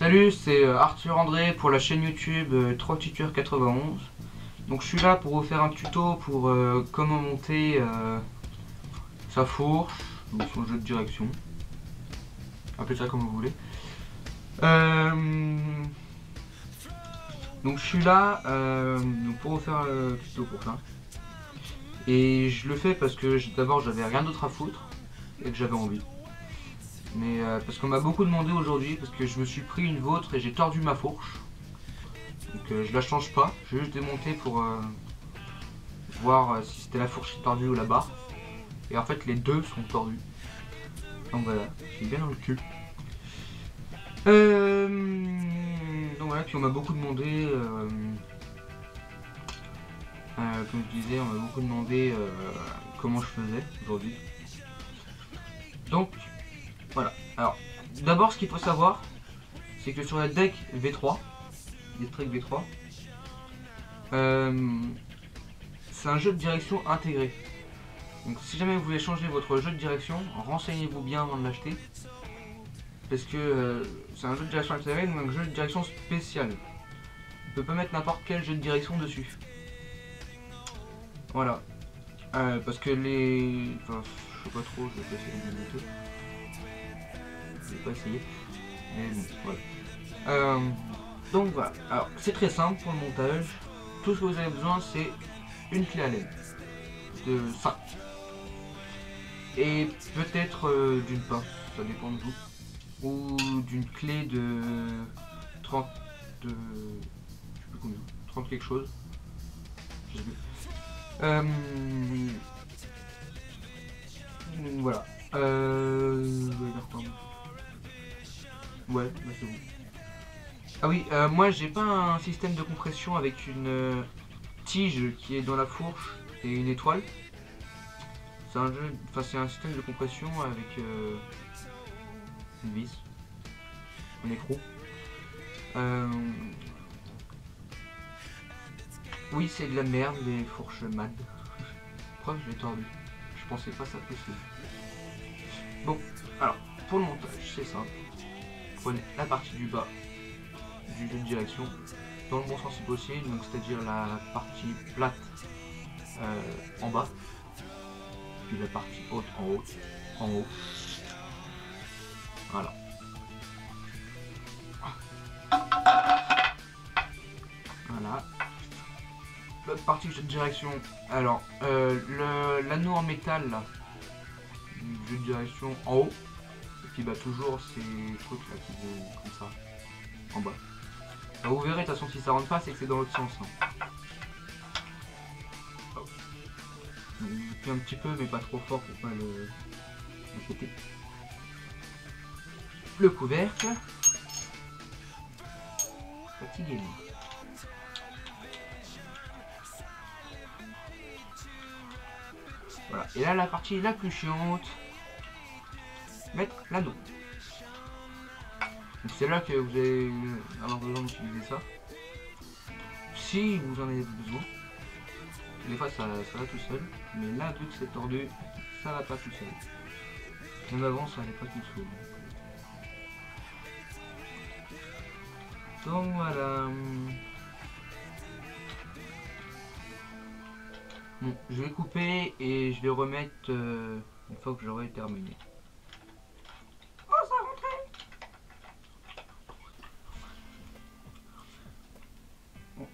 Salut, c'est Arthur André pour la chaîne YouTube Trolltuteur 91. Donc je suis là pour vous faire un tuto pour comment monter sa fourche ou son jeu de direction. Appelez ça comme vous voulez. Donc je suis là pour vous faire le tuto pour ça. Et je le fais parce que d'abord j'avais rien d'autre à foutre et que j'avais envie. Mais parce qu'on m'a beaucoup demandé aujourd'hui, parce que je me suis pris une vôtre et j'ai tordu ma fourche. Donc je la change pas, je vais juste démonter pour voir si c'était la fourche qui est tordue ou la barre. Et en fait les deux sont tordus. Donc voilà, j'ai bien dans le cul. Donc voilà, puis on m'a beaucoup demandé, comme je disais, on m'a beaucoup demandé comment je faisais aujourd'hui. Donc voilà, alors d'abord ce qu'il faut savoir, c'est que sur la deck V3, District V3, c'est un jeu de direction intégré. Donc si jamais vous voulez changer votre jeu de direction, renseignez-vous bien avant de l'acheter. Parce que c'est un jeu de direction intégré, donc un jeu de direction spécial. On ne peut pas mettre n'importe quel jeu de direction dessus. Voilà. Parce que les... Enfin, je sais pas trop, je vais pas essayer de monter. Je vais pas essayer. Mais bon, voilà. Donc voilà. Alors, c'est très simple pour le montage. Tout ce que vous avez besoin, c'est une clé Allen. De 5. Et peut-être d'une pince, ça dépend de vous. Ou d'une clé de 30... Je sais plus combien. 30 quelque chose. Je sais plus. Voilà. Ouais, bah c'est bon. Ah oui, moi j'ai pas un système de compression avec une tige qui est dans la fourche et une étoile. C'est un jeu, enfin c'est un système de compression avec une vis, un écrou. Oui, c'est de la merde les fourches MAD. Preuve, je l'ai tordu. Je pensais pas ça possible. Bon, alors pour le montage, c'est simple. Prenez la partie du bas du jeu de direction dans le bon sens si possible, donc c'est-à-dire la partie plate en bas, puis la partie haute en haut. Voilà. Voilà. L'autre partie de jeu de direction, alors l'anneau en métal là, du jeu de direction en haut, et puis bah toujours ces trucs là qui vont comme ça en bas. Alors, vous verrez de toute façon si ça rentre pas, c'est que c'est dans l'autre sens. Hein. Oh. Puis un petit peu mais pas trop fort pour pas le péter. Le couvercle. Fatiguez-moi. Voilà. Et là la partie la plus chiante, mettre l'anneau. C'est là que vous allez avoir besoin d'utiliser ça. Si vous en avez besoin. Des fois ça va tout seul. Mais là vu que c'est tordu, ça va pas tout seul. En avant ça allait pas tout seul. Donc voilà. Bon, je vais couper et je vais remettre une fois que j'aurai terminé. Oh, ça a rentré! Oh,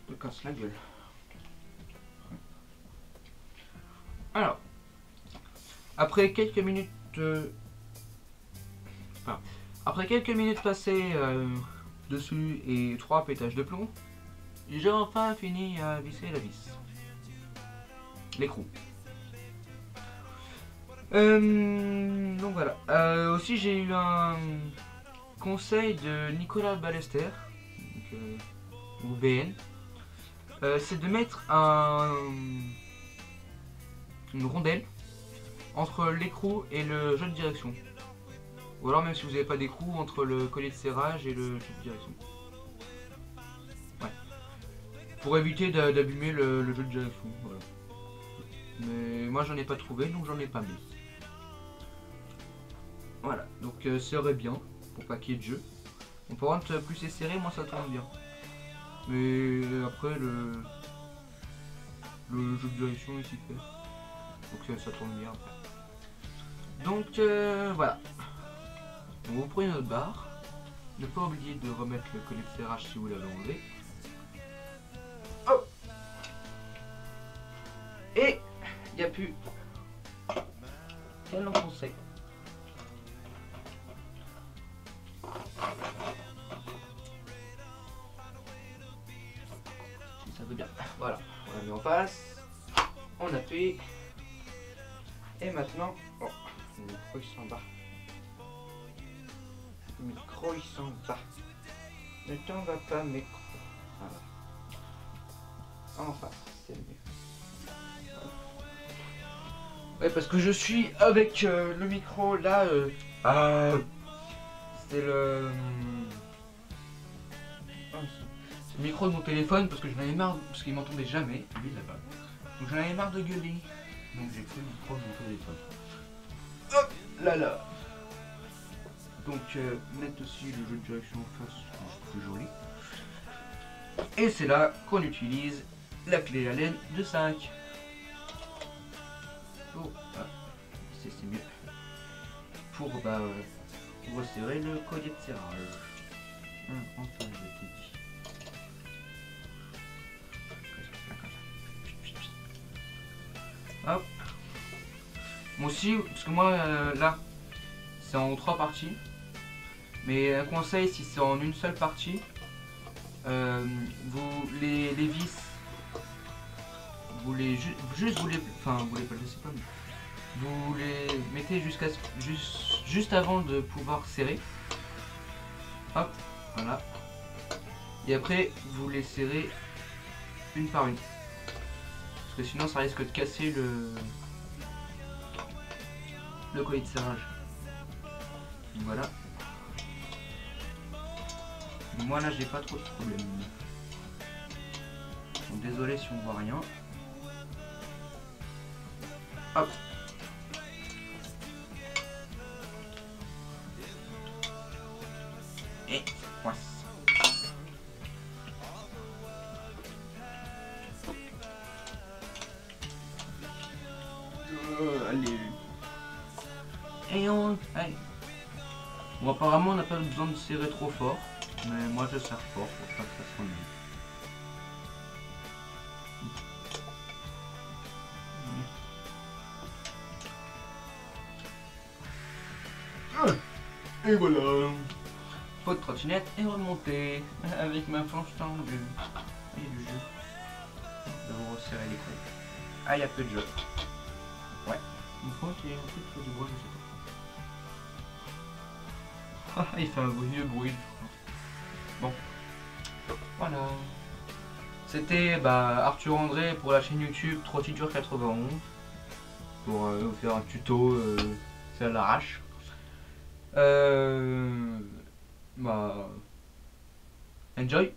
je te casse la gueule. Alors, après quelques minutes, après quelques minutes passées dessus et 3 pétages de plomb, j'ai enfin fini à visser la vis. L'écrou. Donc voilà. Aussi j'ai eu un conseil de Nicolas Ballester, ou BN. C'est de mettre une rondelle entre l'écrou et le jeu de direction. Ou alors même si vous n'avez pas d'écrou, entre le collier de serrage et le jeu de direction. Ouais. Pour éviter d'abîmer le jeu de direction. Voilà. Mais moi j'en ai pas trouvé, donc j'en ai pas mis. Voilà, donc ça aurait bien pour pas qu'il y ait de jeu. Donc, par contre, plus c'est serré, moins ça tourne bien. Mais après, le jeu de direction ici fait. Donc ça tourne bien après. Donc voilà. Donc, vous prenez notre barre. Ne pas oublier de remettre le collet de serrage si vous l'avez enlevé. Hop. Et il n'y a plus qu'à l'enfoncer. Si ça veut bien. Voilà, on la met en face. On appuie. Et maintenant, oh, le micro il s'en bat. Le micro il s'en bat. Ne t'en va pas, micro. Voilà. En face, c'est le mieux. Ouais, parce que je suis avec le micro là. C'est le. C'est le micro de mon téléphone parce que j'en avais marre, parce qu'il m'entendait jamais, lui là-bas. Donc j'en avais marre de gueuler. Donc j'ai pris le micro de mon téléphone. Hop là là. Donc mettre aussi le jeu de direction en face, c'est plus joli. Et c'est là qu'on utilise la clé Allen de 5. Oh, ah, c'est mieux. Pour resserrer le collier de serrage. Enfin, j'ai tout dit. Hop. Moi aussi, parce que moi là, c'est en 3 parties. Mais un conseil, si c'est en une seule partie, vous les vis, vous les vous les pas, je sais pas, mais vous les mettez jusqu'à juste avant de pouvoir serrer. Hop, voilà. Et après, vous les serrez une par une. Parce que sinon, ça risque de casser le collier de serrage. Donc voilà. Moi là, j'ai pas trop de problème. Donc désolé si on voit rien. Hop. Et coince. Allez. Et allez. Bon, apparemment on n'a pas besoin de serrer trop fort, mais moi je serre fort pour pas que ça s'ennuie. Et voilà. Pot de trottinette et remonter avec ma planche tendue. Et du jeu. Nous allons resserrer les couilles. Ah, il y a peu de jeu. Ouais. Une fois qu'il y a un peu de bois, je sais pas. Ah, il fait un vieux bruit. Bon. Voilà. C'était Arthur André pour la chaîne YouTube Trottiture 91. Pour vous faire un tuto fait à l'arrache. Enjoy.